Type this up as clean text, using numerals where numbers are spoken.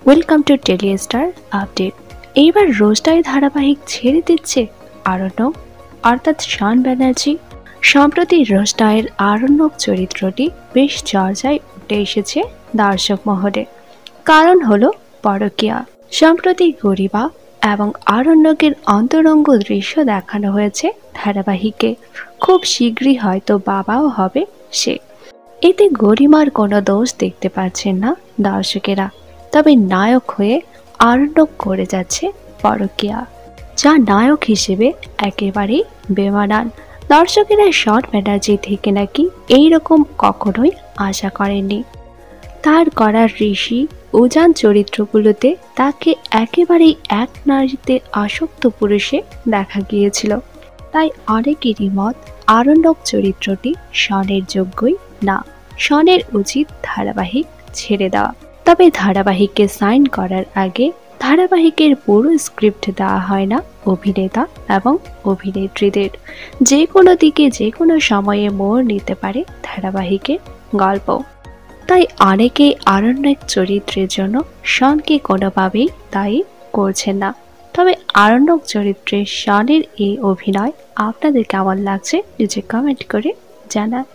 Welcome to tele star update. এইবার রোজটাই ধারাবাহিক ছেড়ে দিচ্ছে আরণ্যক অর্থাৎ শান ব্যানার্জি। সম্প্রতি রোজটায়ের আরণ্যক চরিত্রটি বেশ চর্চায় উঠে এসেছে দর্শক মহলে। কারণ হলো পরকীয়া। সম্প্রতি গরিমা এবং আরণ্যকের অন্তরঙ্গ দৃশ্য দেখানো হয়েছে ধারাবাহিকে। খুব শীঘ্রই হয়তো বাবাও হবে সে। এতে গরিমার কোনো দোষ দেখতে পাচ্ছেন না দর্শকেরা। তবে নায়ক হয়ে আরণ্যক করে যাচ্ছে পরকীয়া, যা নায়ক হিসেবে একেবারেই বেমানান। দর্শকেরা শন ব্যানার্জি থেকে নাকি এইরকম কখনোই আশা করেননি। তার করার ঋষি উজান চরিত্রগুলোতে তাকে একেবারেই এক নারীতে আসক্ত পুরুষে দেখা গিয়েছিল। তাই অনেকেরই মত আরণ্যক চরিত্রটি শনের যোগ্যই না। শনের উচিত ধারাবাহিক ছেড়ে দেওয়া। তবে ধারাবাহিকে সাইন করার আগে ধারাবাহিকের পুরো স্ক্রিপ্ট দেওয়া হয় না অভিনেতা এবং অভিনেত্রীদের। যে কোনো দিকে যে কোনো সময়ে মোড় নিতে পারে ধারাবাহিকের গল্প। তাই অনেকেই আরণ্যক চরিত্রের জন্য শনকে কোনোভাবেই দায়ী করছেন না। তবে আরণ্যক চরিত্রে শনের এই অভিনয় আপনাদের কেমন লাগছে নিচে কমেন্ট করে জানান।